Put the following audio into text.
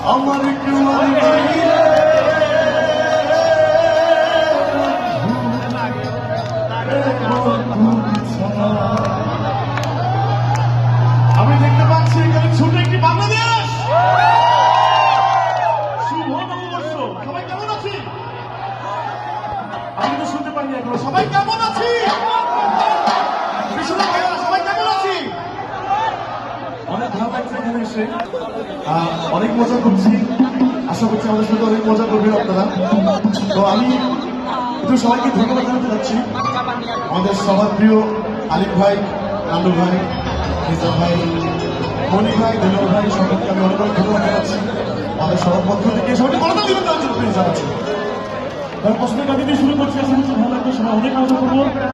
আমার আমি দেখতে পাচ্ছি এখানে ছোট একটি বাংলাদেশ। শুভ নববর্ষ, সবাই কেমন আছি? আমি তো শুনতে পারিনি এখনো। সবাই কেমন আছি? সবাই কেমন আছি? অনেক ভালো লাগছে এখানে এসে, অনেক মজা করছি। আশা করছি আমাদের সাথে অনেক মজা করবেন আপনারা। তো আমি একটু সবাইকে ধন্যবাদ জানাতে চাচ্ছি। আমাদের সবার প্রিয় আলিফ ভাই, নান্ডু ভাই, রিজা ভাই, মনি ভাই, দেলোর ভাই, সবাইকে আমি অনেক অনেক ধন্যবাদ জানাচ্ছি। আমাদের সবার পক্ষ থেকে সবাইকে করতাল দিবেন দেওয়ার জন্য প্লিজ জানাচ্ছি। পছন্দের গাড়ি দিয়ে শুরু করছি। আশা করছি ভালো লাগবে, সবাই অনেক মজা করবো।